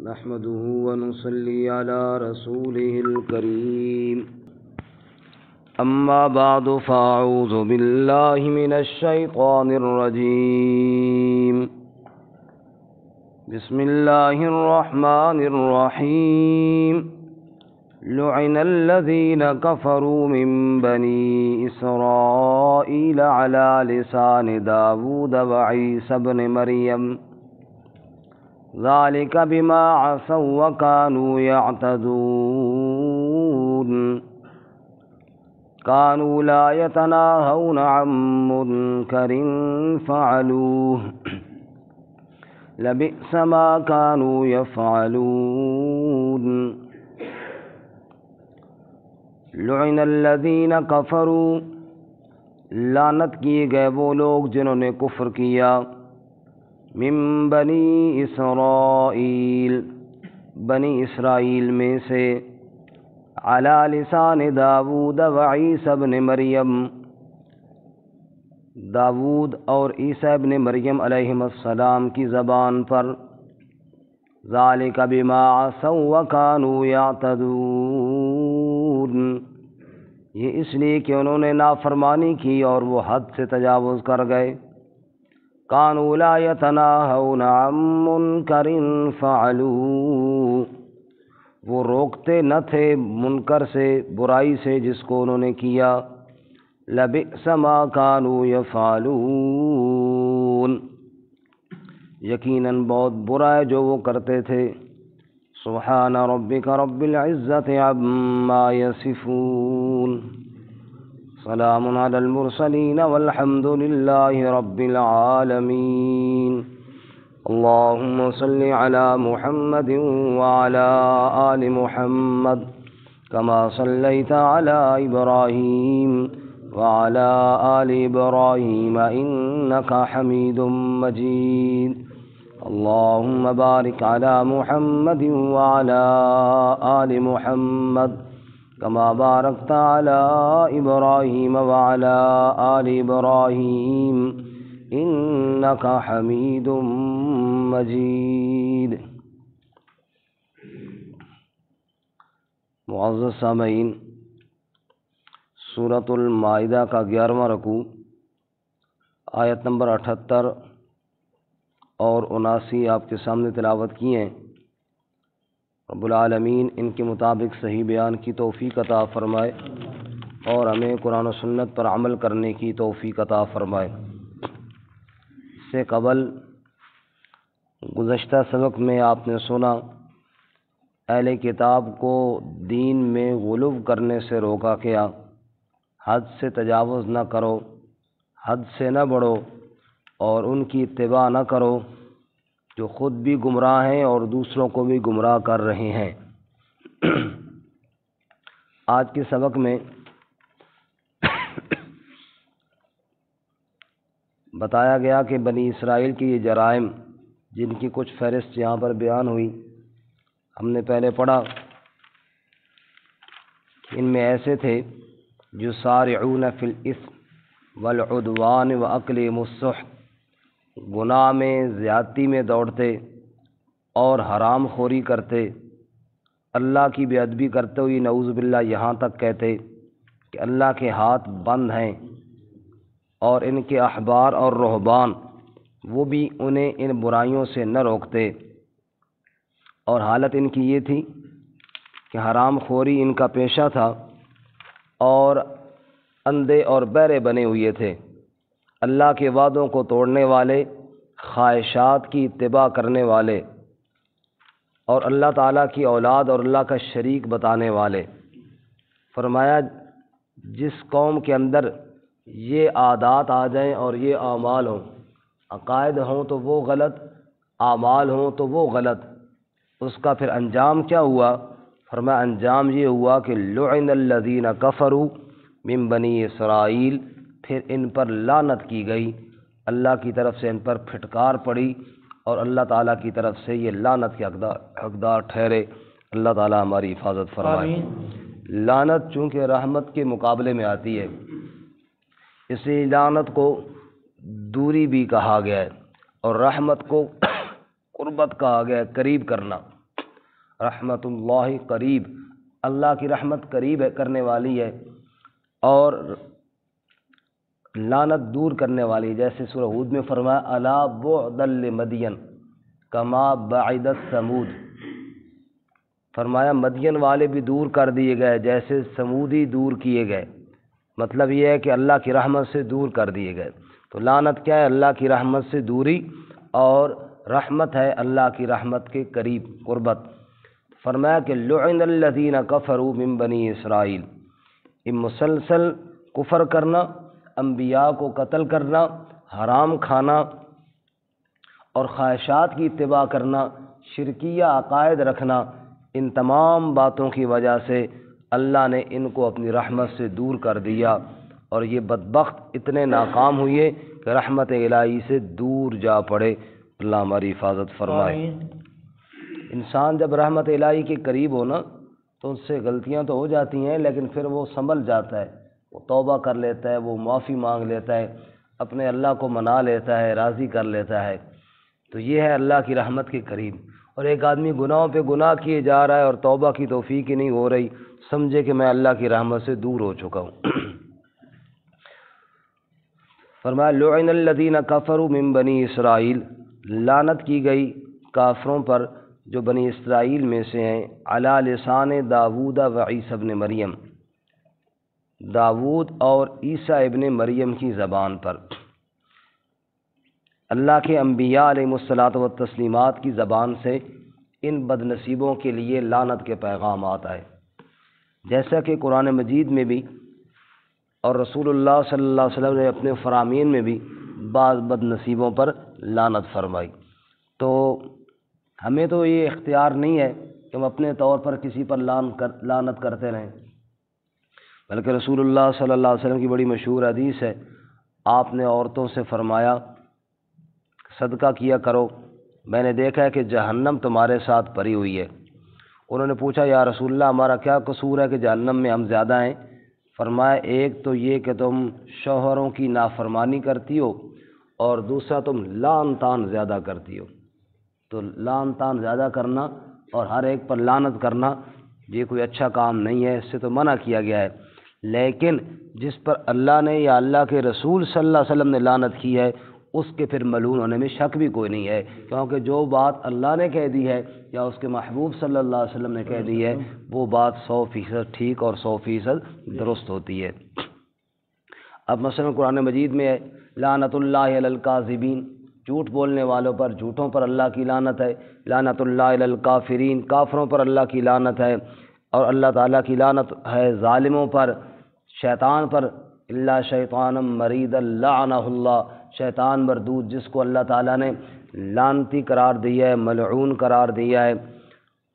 نحمده ونصلي على رسوله الكريم أما بعد فأعوذ بالله من الشيطان الرجيم بسم الله الرحمن الرحيم لعن الذين كفروا من بني إسرائيل على لسان داود وعيسى ابن مريم ذلك بما عصوا وكانوا يعتدون كانوا لا يتناهون عن منكر فعلوه لبئس ما كانوا يفعلون لعن الذین کفروا لعنت کیے گئے وہ لوگ جنہوں نے کفر کیا من بنی اسرائیل بنی اسرائیل میں سے علی لسان داود و عیسی ابن مریم داود اور عیسی ابن مریم علیہم السلام کی زبان پر ذالک بما عصوا وکانوا یعتدون یہ اس لیے کہ انہوں نے نافرمانی کی اور وہ حد سے تجاوز کر گئے کانوا لا یتناہون عن منکر فعلوا وہ روکتے نہ تھے منکر سے برائی سے جس کو انہوں نے کیا لبئس ما کانوا یفعلون یقیناً بہت برا ہے جو وہ کرتے تھے سبحان ربک رب العزت عما یصفون سلام علی المرسلین والحمد للہ رب العالمین اللہم صل علی محمد وعلی آل محمد کما صلیت علی ابراہیم وعلی آل ابراہیم انک حمید مجید اللہم بارک علی محمد وعلی آل محمد کما بارکت علی ابراہیم وعلی آل ابراہیم انک حمید مجید۔ معزز سامعین، سورۃ المائدہ کا 11واں رکوع آیت نمبر 78 اور 79 آپ کے سامنے تلاوت کی ہیں۔ رب العالمین ان کے مطابق صحیح بیان کی توفیق عطا فرمائے اور ہمیں قرآن و سنت پر عمل کرنے کی توفیق عطا فرمائے۔ اس سے قبل گزشتہ سبق میں آپ نے سنا اہل کتاب کو دین میں غلو کرنے سے روکا گیا، حد سے تجاوز نہ کرو، حد سے نہ بڑھو اور ان کی اتباع نہ کرو جو خود بھی گمراہ ہیں اور دوسروں کو بھی گمراہ کر رہے ہیں۔ آج کے سبق میں بتایا گیا کہ بنی اسرائیل کی یہ جرائم جن کی کچھ فہرست یہاں پر بیان ہوئی، ہم نے پہلے پڑھا ان میں ایسے تھے جو سارعون فی الاثم والعدوان واکلهم السحت، گناہ میں زیادتی میں دوڑتے اور حرام خوری کرتے، اللہ کی بے ادبی کرتے ہوئے نعوذ باللہ یہاں تک کہتے کہ اللہ کے ہاتھ بند ہیں، اور ان کے احبار اور رہبان وہ بھی انہیں ان برائیوں سے نہ روکتے، اور حالت ان کی یہ تھی کہ حرام خوری ان کا پیشہ تھا اور اندھے اور بہرے بنے ہوئے تھے، اللہ کے وعدوں کو توڑنے والے، خواہشات کی اتباع کرنے والے اور اللہ تعالیٰ کی اولاد اور اللہ کا شریک بتانے والے۔ فرمایا جس قوم کے اندر یہ عادات آ جائیں اور یہ اعمال ہوں، عقائد ہوں تو وہ غلط، اعمال ہوں تو وہ غلط، اس کا پھر انجام کیا ہوا؟ فرمایا انجام یہ ہوا کہ لعن الذین کفروا من بنی اسرائیل، پھر ان پر لعنت کی گئی، اللہ کی طرف سے ان پر پھٹکار پڑی اور اللہ تعالیٰ کی طرف سے یہ لعنت کے حقدار ٹھہرے۔ اللہ تعالیٰ ہماری حفاظت فرمائے۔ لعنت چونکہ رحمت کے مقابلے میں آتی ہے، اس لیے لعنت کو دوری بھی کہا گیا ہے اور رحمت کو قربت کہا گیا ہے، قریب کرنا۔ رحمت اللہ قریب، اللہ کی رحمت قریب ہے، کرنے والی ہے، اور لعنت دور کرنے والی ہے۔ جیسے سورہ ہود میں فرمایا الا بعدا لمدین کما بعدت ثمود، فرمایا مدین والے بھی دور کر دیے گئے جیسے سمودی دور کیے گئے۔ مطلب یہ ہے کہ اللہ کی رحمت سے دور کر دیے گئے۔ تو لعنت کیا ہے؟ اللہ کی رحمت سے دوری، اور رحمت ہے اللہ کی رحمت کے قریب، قربت۔ فرمایا کہ لعن الذین کفروا من بنی اسرائیل، یہ مسلسل کفر کرنا، انبیاء کو قتل کرنا، حرام کھانا اور خواہشات کی اتباع کرنا، شرکیہ عقائد رکھنا، ان تمام باتوں کی وجہ سے اللہ نے ان کو اپنی رحمت سے دور کر دیا، اور یہ بدبخت اتنے ناکام ہوئے کہ رحمت الہی سے دور جا پڑے۔ اللہ ہماری حفاظت فرمائے۔ انسان جب رحمت الہی کے قریب ہو نا تو اس سے غلطیاں تو ہو جاتی ہیں، لیکن پھر وہ سنبھل جاتا ہے، وہ توبہ کر لیتا ہے، وہ معافی مانگ لیتا ہے، اپنے اللہ کو منا لیتا ہے، راضی کر لیتا ہے۔ تو یہ ہے اللہ کی رحمت کے قریب۔ اور ایک آدمی گناہوں پہ گناہ کیے جا رہا ہے اور توبہ کی توفیق ہی نہیں ہو رہی، سمجھے کہ میں اللہ کی رحمت سے دور ہو چکا ہوں۔ فرمایا لعن الذین کفروا من بنی اسرائیل، لعنت کی گئی کافروں پر جو بنی اسرائیل میں سے ہیں، علی لسان داود و عیسی ابن مریم، داود اور عیسیٰ ابن مریم کی زبان پر، اللہ کے انبیاء علیہ الصلاۃ والتسلیمات کی زبان سے ان بدنصیبوں کے لیے لعنت کے پیغامات آئے، جیسا کہ قرآن مجید میں بھی اور رسول اللہ صلی اللہ علیہ وسلم نے اپنے فرامین میں بھی بعض بدنصیبوں پر لعنت فرمائی۔ تو ہمیں تو یہ اختیار نہیں ہے کہ ہم اپنے طور پر کسی پر لعنت کرتے رہیں، بلکہ رسول اللہ صلی اللہ علیہ وسلم کی بڑی مشہور حدیث ہے، آپ نے عورتوں سے فرمایا صدقہ کیا کرو، میں نے دیکھا ہے کہ جہنم تمہارے ساتھ بھری ہوئی ہے۔ انہوں نے پوچھا یا رسول اللہ ہمارا کیا قصور ہے کہ جہنم میں ہم زیادہ ہیں؟ فرمایا ایک تو یہ کہ تم شوہروں کی نافرمانی کرتی ہو، اور دوسرا تم لعن طعن زیادہ کرتی ہو۔ تو لعن طعن زیادہ کرنا اور ہر ایک پر لعنت کرنا یہ کوئی اچھا کام نہیں ہے، اس سے تو منع کیا گیا ہے۔ لیکن جس پر اللہ نے یا اللہ کے رسول صلی اللہ علیہ وسلم نے لعنت کی ہے اس کے پھر ملعون ہونے میں شک بھی کوئی نہیں ہے، کیونکہ جو بات اللہ نے کہہ دی ہے یا اس کے محبوب صلی اللہ علیہ وسلم نے کہہ دی ہے وہ بات 100% ٹھیک اور 100% درست ہوتی ہے۔ اب مثلا قرآن مجید میں ہے لعنت اللہ علی الکاذبین، جھوٹ بولنے والوں پر، جھوٹوں پر اللہ کی لعنت ہے۔ لعنت اللہ علی الکافرین، کافروں پر اللہ کی لعنت ہے۔ اور اللہ تعالیٰ کی لعنت ہے ظالموں پر، شیطان پر، الا شیطانا مریدا لعنہ اللہ، شیطان مردود جس کو اللہ تعالیٰ نے لعنتی قرار دیا ہے، ملعون قرار دیا ہے۔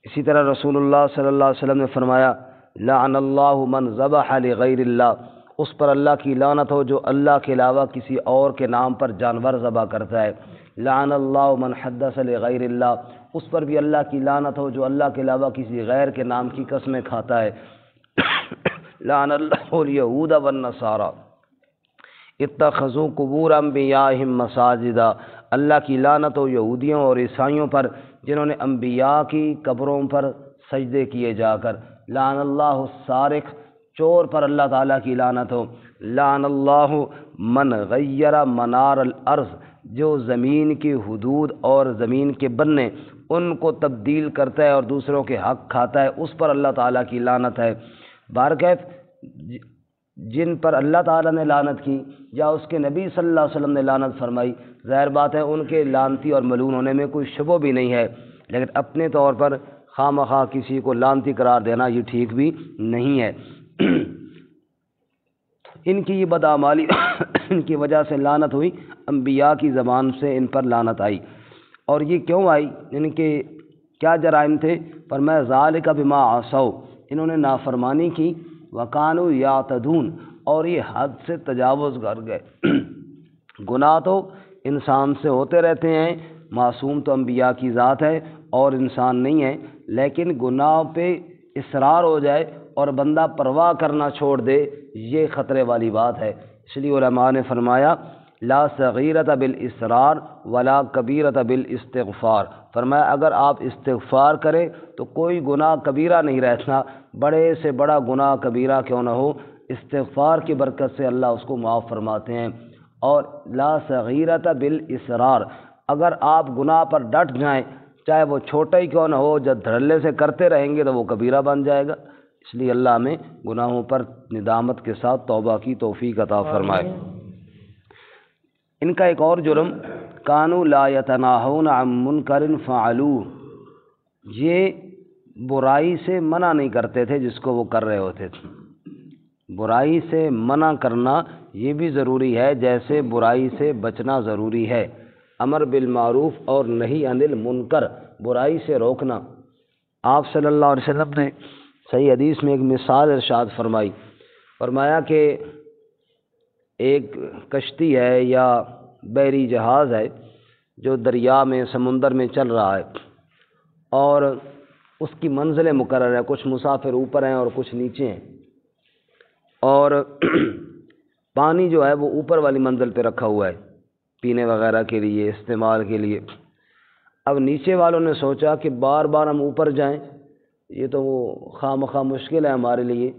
اسی طرح رسول اللہ صلی اللہ علیہ وسلم نے فرمایا لعن اللہ من ذبح لغیر اللہ، اس پر اللہ کی لعنت ہو جو اللہ کے علاوہ کسی اور کے نام پر جانور ذبح کرتا ہے۔ لعن اللہ من حدث لغیر اللہ، اس پر بھی اللہ کی لعنت ہو جو اللہ کے علاوہ کسی غیر کے نام کی قسمیں کھاتا ہے۔ لعن اللہ الیہود والنصارى اتخذوا قبور انبیائہم مساجدا، اللہ کی لعنت ہو یہودیوں اور عیسائیوں پر جنہوں نے انبیاء کی قبروں پر سجدے کیے جا کر۔ لعن اللہ السارق، چور پر اللہ تعالیٰ کی لعنت ہو۔ لعن اللہ من غیر منار الارض، جو زمین کی حدود اور زمین کے بننے ان کو تبدیل کرتا ہے اور دوسروں کے حق کھاتا ہے، اس پر اللہ تعالیٰ کی لعنت ہے۔ بہرکیف جن پر اللہ تعالیٰ نے لعنت کی یا اس کے نبی صلی اللہ علیہ وسلم نے لعنت فرمائی، ظاہر بات ہے ان کے لعنتی اور ملعون ہونے میں کوئی شبہ بھی نہیں ہے، لیکن اپنے طور پر خواہ مخواہ کسی کو لعنتی قرار دینا یہ ٹھیک بھی نہیں ہے۔ ان کی یہ بدعمالی ان کی وجہ سے لعنت ہوئی، انبیاء کی زبان سے ان پر لعنت آئی۔ اور یہ کیوں آئی؟ ان کے کیا جرائم تھے؟ فرمایا ذالک بما عصوا، انہوں نے نافرمانی کی، وکانوا یعتدون، اور یہ حد سے تجاوز کر گئے۔ گناہ تو انسان سے ہوتے رہتے ہیں، معصوم تو انبیاء کی ذات ہے اور انسان نہیں ہے، لیکن گناہ پہ اصرار ہو جائے اور بندہ پرواہ کرنا چھوڑ دے، یہ خطرے والی بات ہے۔ اس لیے علماء نے فرمایا لا صغیرۃ بالاسرار ولا کبیرۃ بالاستغفار، فرمایا اگر آپ استغفار کریں تو کوئی گناہ کبیرہ نہیں رہتا، بڑے سے بڑا گناہ کبیرہ کیوں نہ ہو، استغفار کی برکت سے اللہ اس کو معاف فرماتے ہیں۔ اور لا صغیرۃ بالاصرار، اگر آپ گناہ پر ڈٹ جائیں چاہے وہ چھوٹا ہی کیوں نہ ہو، جب دھڑلے سے کرتے رہیں گے تو وہ کبیرہ بن جائے گا۔ اس لیے اللہ ہمیں گناہوں پر ندامت کے ساتھ توبہ کی توفیق عطا فرمائے۔ ان کا ایک اور جرم، کانوا لا یتناہون عن منکر فعلوہ، یہ برائی سے منع نہیں کرتے تھے جس کو وہ کر رہے ہوتے تھے۔ برائی سے منع کرنا یہ بھی ضروری ہے جیسے برائی سے بچنا ضروری ہے۔ امر بالمعروف اور نہی عن المنکر، برائی سے روکنا۔ آپ صلی اللہ علیہ وسلم نے صحیح حدیث میں ایک مثال ارشاد فرمائی، فرمایا کہ ایک کشتی ہے یا بحری جہاز ہے جو دریا میں سمندر میں چل رہا ہے، اور اس کی منزلیں مقرر ہیں، کچھ مسافر اوپر ہیں اور کچھ نیچے ہیں، اور پانی جو ہے وہ اوپر والی منزل پہ رکھا ہوا ہے پینے وغیرہ کے لیے، استعمال کے لیے۔ اب نیچے والوں نے سوچا کہ بار بار ہم اوپر جائیں، یہ تو وہ خواہ مخواہ مشکل ہے ہمارے لیے،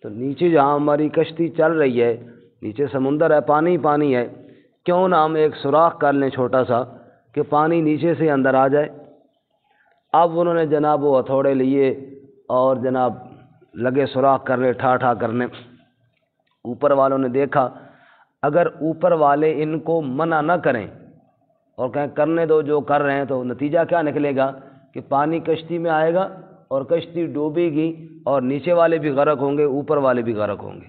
تو نیچے جہاں ہماری کشتی چل رہی ہے، نیچے سمندر ہے، پانی پانی ہے، کیوں نہ ہم ایک سوراخ کر لیں چھوٹا سا کہ پانی نیچے سے اندر آ جائے۔ اب انہوں نے جناب وہ ہتھوڑے لیے اور جناب لگے سوراخ کرنے، ٹھا ٹھا کرنے۔ اوپر والوں نے دیکھا اگر اوپر والے ان کو منع نہ کریں اور کہیں کرنے دو جو کر رہے ہیں، تو نتیجہ کیا نکلے گا کہ پانی کشتی میں آئے گا اور کشتی ڈوبے گی اور نیچے والے بھی غرق ہوں گے، اوپر والے بھی غرق ہوں گے۔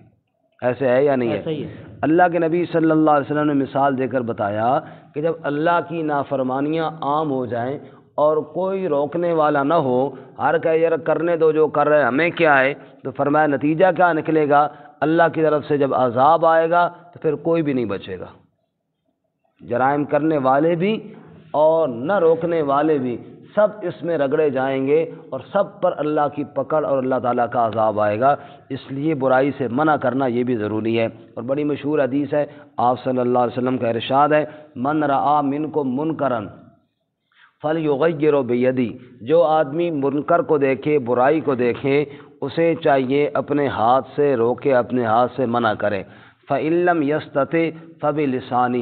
ایسے ہے یا نہیں ہے؟ اللہ کے نبی صلی اللہ علیہ وسلم نے مثال دے کر بتایا کہ جب اللہ کی نافرمانیاں عام ہو جائیں اور کوئی روکنے والا نہ ہو، ہر کہے یار کرنے دو جو کر رہے ہیں، ہمیں کیا ہے، تو فرمایا نتیجہ کیا نکلے گا، اللہ کی طرف سے جب عذاب آئے گا تو پھر کوئی بھی نہیں بچے گا، جرائم کرنے والے بھی اور نہ روکنے والے بھی، سب اس میں رگڑے جائیں گے اور سب پر اللہ کی پکڑ اور اللہ تعالیٰ کا عذاب آئے گا۔ اس لیے برائی سے منع کرنا یہ بھی ضروری ہے۔ اور بڑی مشہور حدیث ہے، آپ صلی اللہ علیہ وسلم کا ارشاد ہے، من رعا منکم منکرا فلیغیرہ بیدی، جو آدمی منکر کو دیکھے، برائی کو دیکھے، اسے چاہیے اپنے ہاتھ سے روکے، اپنے ہاتھ سے منع کرے۔ فإن لم یستطع فبلسانہ،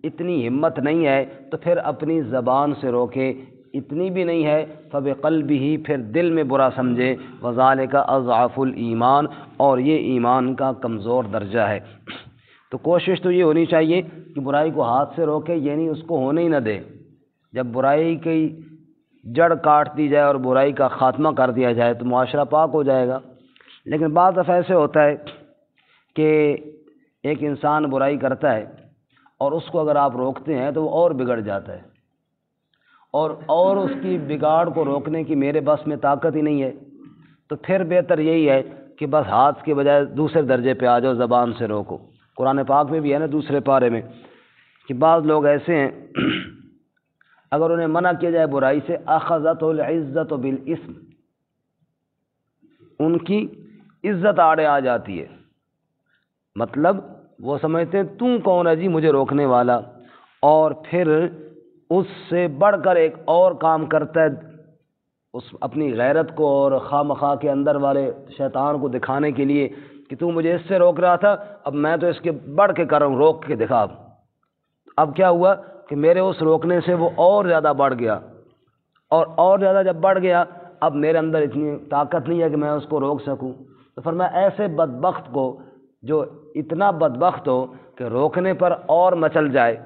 اتنی ہمت نہیں ہے تو پھر اپنی زبان سے روکے، اتنی بھی نہیں ہے فبقلبہ، پھر دل میں برا سمجھے، وذالک اضعف الایمان، اور یہ ایمان کا کمزور درجہ ہے۔ تو کوشش تو یہ ہونی چاہیے کہ برائی کو ہاتھ سے روکے، یعنی اس کو ہونے ہی نہ دے۔ جب برائی کی جڑ کاٹ دی جائے اور برائی کا خاتمہ کر دیا جائے تو معاشرہ پاک ہو جائے گا۔ لیکن بعض دفعہ ایسے ہوتا ہے کہ ایک انسان برائی کرتا ہے اور اس کو اگر آپ روکتے ہیں تو وہ اور بگڑ جاتا ہے، اور اس کی بگاڑ کو روکنے کی میرے بس میں طاقت ہی نہیں ہے، تو پھر بہتر یہی ہے کہ بس ہاتھ کے بجائے دوسرے درجے پہ آ جاؤ، زبان سے روکو۔ قرآن پاک میں بھی ہے نا دوسرے پارے میں کہ بعض لوگ ایسے ہیں اگر انہیں منع کیا جائے برائی سے، اخذت العزت بالاسم، ان کی عزت آڑے آ جاتی ہے، مطلب وہ سمجھتے ہیں تو کون ہے جی مجھے روکنے والا، اور پھر اس سے بڑھ کر ایک اور کام کرتا ہے، اس اپنی غیرت کو اور خواہ مخواہ کے اندر والے شیطان کو دکھانے کے لیے کہ تو مجھے اس سے روک رہا تھا، اب میں تو اس کے بڑھ کے کر رہا ہوں، روک کے دکھا۔ اب کیا ہوا کہ میرے اس روکنے سے وہ اور زیادہ بڑھ گیا، اور زیادہ جب بڑھ گیا اب میرے اندر اتنی طاقت نہیں ہے کہ میں اس کو روک سکوں۔ تو فرمایا ایسے بدبخت کو جو اتنا بدبخت ہو کہ روکنے پر اور مچل جائے،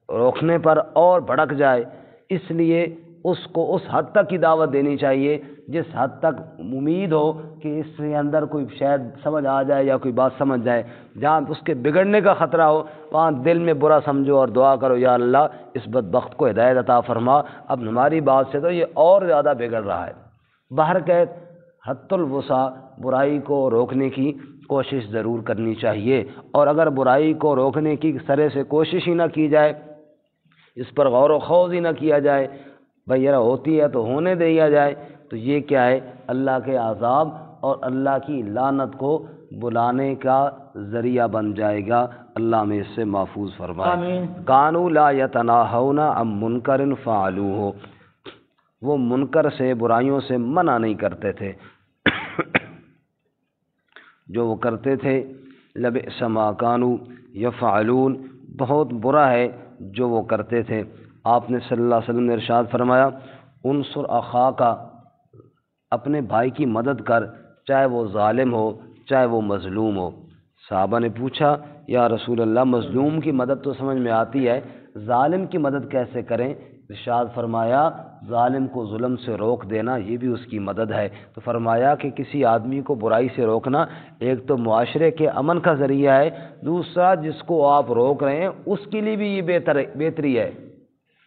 روکنے پر اور بھڑک جائے، اس لیے اس کو اس حد تک کی دعوت دینی چاہیے جس حد تک امید ہو کہ اس کے اندر کوئی شاید سمجھ آ جائے یا کوئی بات سمجھ جائے۔ جہاں اس کے بگڑنے کا خطرہ ہو وہاں دل میں برا سمجھو اور دعا کرو یا اللہ اس بدبخت کو ہدایت عطا فرما، اب ہماری بات سے تو یہ اور زیادہ بگڑ رہا ہے۔ بہرکیف حد الوسع برائی کو روکنے کی کوشش ضرور کرنی چاہیے، اور اگر برائی کو روکنے کی سرے سے کوشش ہی نہ کی جائے، اس پر غور و خوض ہی نہ کیا جائے، بھئی یہ ہوتی ہے تو ہونے دیا جائے، تو یہ کیا ہے، اللہ کے عذاب اور اللہ کی لعنت کو بلانے کا ذریعہ بن جائے گا۔ اللہ ہمیں اس سے محفوظ فرمائے۔ آمین۔ کانوا لا یتناہون عن منکر فعلوہ، وہ منکر سے، برائیوں سے منع نہیں کرتے تھے، جو وہ کرتے تھے۔ لبئس ما کانوا یفعلون، بہت برا ہے جو وہ کرتے تھے۔ آپ نے صلی اللہ علیہ وسلم نے ارشاد فرمایا، انصر اخاک، اپنے بھائی کی مدد کر، چاہے وہ ظالم ہو چاہے وہ مظلوم ہو۔ صحابہ نے پوچھا، یا رسول اللہ مظلوم کی مدد تو سمجھ میں آتی ہے، ظالم کی مدد کیسے کریں؟ ارشاد فرمایا، ظالم کو ظلم سے روک دینا یہ بھی اس کی مدد ہے۔ تو فرمایا کہ کسی آدمی کو برائی سے روکنا ایک تو معاشرے کے امن کا ذریعہ ہے، دوسرا جس کو آپ روک رہے ہیں اس کے لیے بھی یہ بہتری ہے۔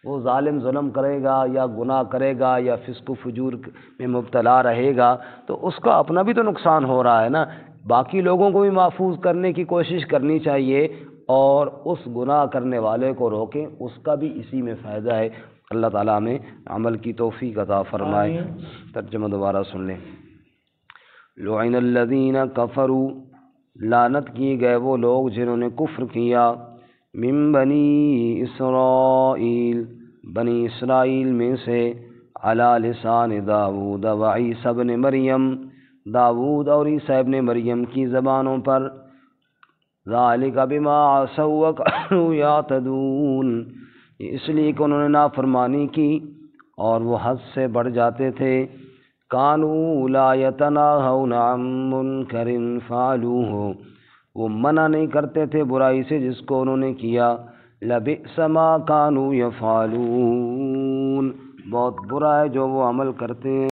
وہ ظالم ظلم کرے گا یا گناہ کرے گا یا فسق و فجور میں مبتلا رہے گا تو اس کا اپنا بھی تو نقصان ہو رہا ہے نا، باقی لوگوں کو بھی محفوظ کرنے کی کوشش کرنی چاہیے اور اس گناہ کرنے والے کو روکیں، اس کا بھی اسی میں فائدہ ہے۔ اللہ تعالیٰ ہمیں عمل کی توفیق عطا فرمائے۔ ترجمہ دوبارہ سن لیں۔ لعن الذین کفروا، لعنت کیے گئے وہ لوگ جنہوں نے کفر کیا، من بنی اسرائیل، بنی اسرائیل میں سے، علی لسان داؤد و عیسی ابن مریم، داؤد اور عیسی ابن مریم کی زبانوں پر، ذالک بما عصوا وکانوا یعتدون، اس لیے کہ انہوں نے نافرمانی کی اور وہ حد سے بڑھ جاتے تھے۔ کانوا لا یتناہون عن منکر فعلوہ، وہ منع نہیں کرتے تھے برائی سے جس کو انہوں نے کیا۔ لبئس ما کانوا یفعلون، بہت برا ہے جو وہ عمل کرتے ہیں۔